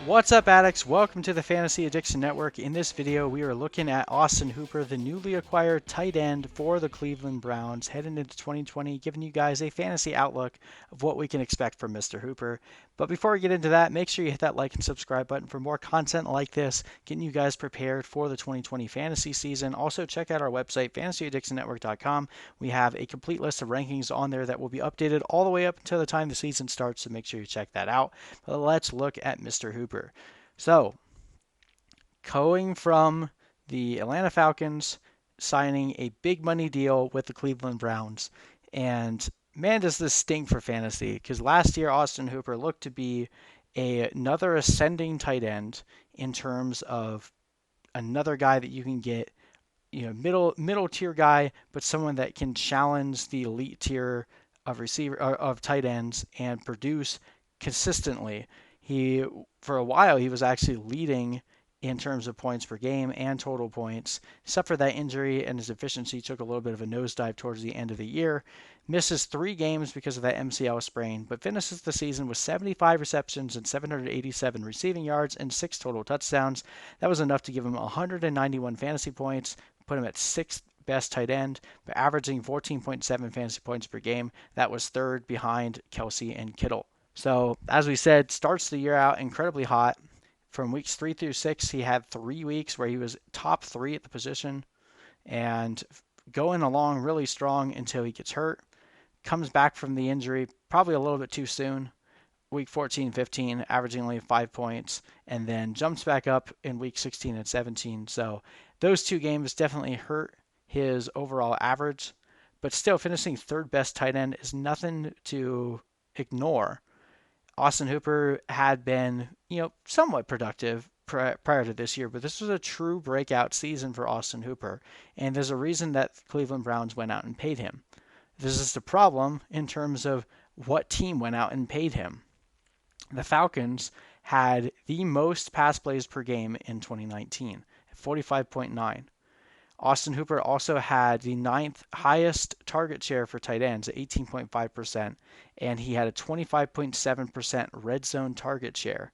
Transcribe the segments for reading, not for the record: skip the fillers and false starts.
What's up, addicts? Welcome to the Fantasy Addiction Network. In this video, we are looking at Austin Hooper, the newly acquired tight end for the Cleveland Browns, heading into 2020, giving you guys a fantasy outlook of what we can expect from Mr. Hooper. But before we get into that, make sure you hit that like and subscribe button for more content like this, getting you guys prepared for the 2020 fantasy season. Also, check out our website, fantasyaddictionnetwork.com. We have a complete list of rankings on there that will be updated all the way up until the time the season starts, so make sure you check that out. But let's look at Mr. Hooper. So, going from the Atlanta Falcons, signing a big money deal with the Cleveland Browns, and man, does this stink for fantasy, because last year Austin Hooper looked to be another ascending tight end in terms of another guy that you can get, middle tier guy, but someone that can challenge the elite tier of receiver of tight ends and produce consistently. He For a while he was actually leading in terms of points per game and total points, except for that injury, and his efficiency took a little bit of a nosedive towards the end of the year. Misses 3 games because of that MCL sprain, but finishes the season with 75 receptions and 787 receiving yards and 6 total touchdowns. That was enough to give him 191 fantasy points, put him at 6th best tight end, but averaging 14.7 fantasy points per game. That was third behind Kelsey and Kittle. So, as we said, starts the year out incredibly hot. From weeks 3 through 6, he had 3 weeks where he was top 3 at the position and going along really strong until he gets hurt. Comes back from the injury probably a little bit too soon. Week 14, 15, averaging only 5 points, and then jumps back up in week 16 and 17. So those 2 games definitely hurt his overall average, but still finishing third best tight end is nothing to ignore. Austin Hooper had been, somewhat productive prior to this year, but this was a true breakout season for Austin Hooper, and there's a reason that Cleveland Browns went out and paid him. This is the problem in terms of what team went out and paid him. The Falcons had the most pass plays per game in 2019, at 45.9. Austin Hooper also had the 9th highest target share for tight ends at 18.5%, and he had a 25.7% red zone target share.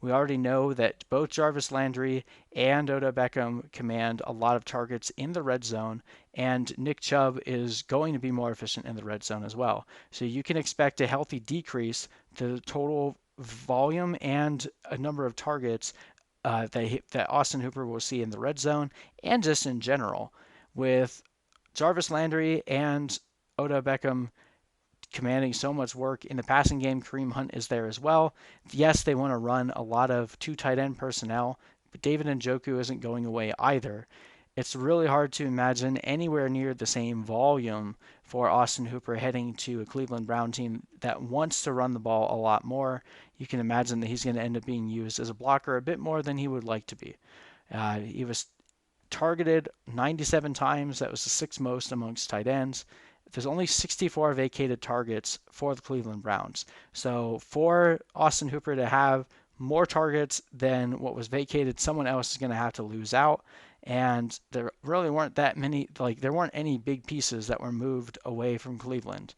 We already know that both Jarvis Landry and Odell Beckham command a lot of targets in the red zone, and Nick Chubb is going to be more efficient in the red zone as well. So you can expect a healthy decrease to the total volume and a number of targets that Austin Hooper will see in the red zone and just in general. With Jarvis Landry and Odell Beckham commanding so much work in the passing game, Kareem Hunt is there as well. Yes, they want to run a lot of 2 tight end personnel, but David Njoku isn't going away either. It's really hard to imagine anywhere near the same volume for Austin Hooper heading to a Cleveland Brown team that wants to run the ball a lot more. You can imagine that he's going to end up being used as a blocker a bit more than he would like to be. He was targeted 97 times. That was the 6th most amongst tight ends. There's only 64 vacated targets for the Cleveland Browns. So for Austin Hooper to have more targets than what was vacated, someone else is going to have to lose out. And there really weren't that many, there weren't any big pieces that were moved away from Cleveland.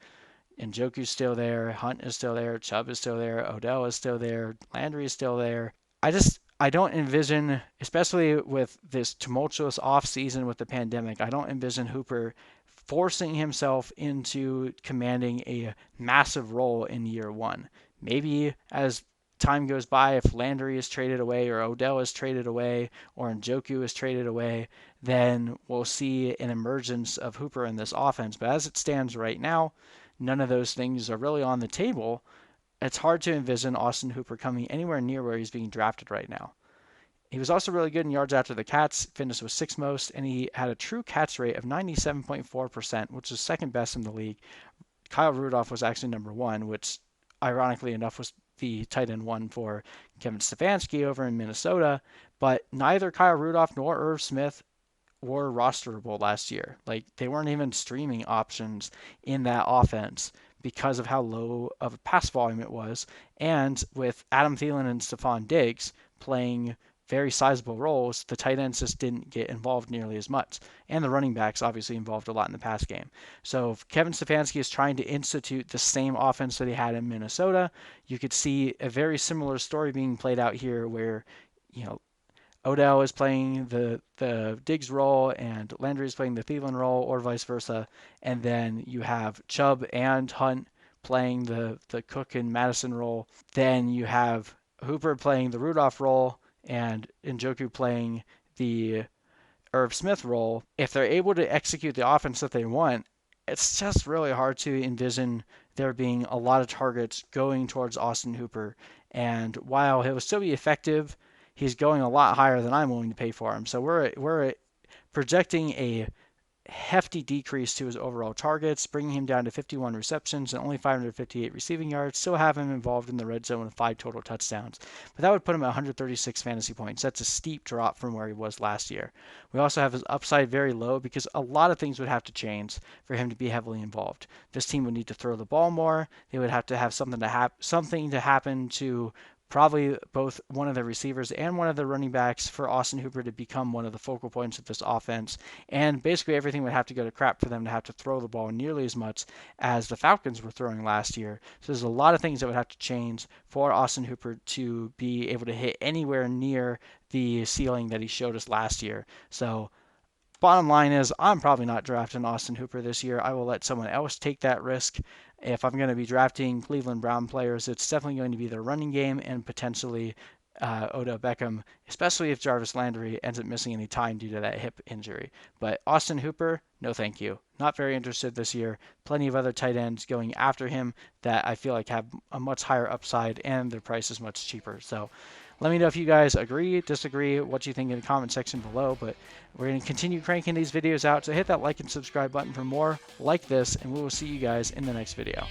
Njoku's still there, Hunt is still there, Chubb is still there, Odell is still there, Landry is still there. I don't envision, especially with this tumultuous off season with the pandemic, I don't envision Hooper forcing himself into commanding a massive role in year 1. Maybe as time goes by, if Landry is traded away or Odell is traded away or Njoku is traded away, then we'll see an emergence of Hooper in this offense. But as it stands right now, none of those things are really on the table. It's hard to envision Austin Hooper coming anywhere near where he's being drafted right now. He was also really good in yards after the catch, finished with 6th most, and he had a true catch rate of 97.4%, which is 2nd best in the league. Kyle Rudolph was actually number 1, which ironically enough was the tight end 1 for Kevin Stefanski over in Minnesota, but neither Kyle Rudolph nor Irv Smith were rosterable last year. They weren't even streaming options in that offense because of how low of a pass volume it was. And with Adam Thielen and Stephon Diggs playing very sizable roles, the tight ends just didn't get involved nearly as much. And the running backs obviously involved a lot in the pass game. So if Kevin Stefanski is trying to institute the same offense that he had in Minnesota, you could see a very similar story being played out here where, you know, Odell is playing the Diggs role and Landry is playing the Thielen role, or vice versa. And then you have Chubb and Hunt playing the Cook and Madison role. Then you have Hooper playing the Rudolph role and Njoku playing the Irv Smith role. If they're able to execute the offense that they want, it's just really hard to envision there being a lot of targets going towards Austin Hooper. And while he'll still be effective, he's going a lot higher than I'm willing to pay for him. So we're projecting a hefty decrease to his overall targets, bringing him down to 51 receptions and only 558 receiving yards. Still have him involved in the red zone with 5 total touchdowns, but that would put him at 136 fantasy points. That's a steep drop from where he was last year. We also have his upside very low because a lot of things would have to change for him to be heavily involved. This team would need to throw the ball more. They would have to have something to happen to probably both one of the receivers and one of the running backs for Austin Hooper to become one of the focal points of this offense. And basically everything would have to go to crap for them to have to throw the ball nearly as much as the Falcons were throwing last year. So there's a lot of things that would have to change for Austin Hooper to be able to hit anywhere near the ceiling that he showed us last year. So bottom line is, I'm probably not drafting Austin Hooper this year. I will let someone else take that risk. If I'm going to be drafting Cleveland Brown players, it's definitely going to be their running game and potentially Odell Beckham, especially if Jarvis Landry ends up missing any time due to that hip injury. But Austin Hooper, no thank you. Not very interested this year. Plenty of other tight ends going after him that I feel like have a much higher upside and their price is much cheaper. So let me know if you guys agree, disagree, what you think in the comment section below. But we're going to continue cranking these videos out. So hit that like and subscribe button for more like this, and we will see you guys in the next video.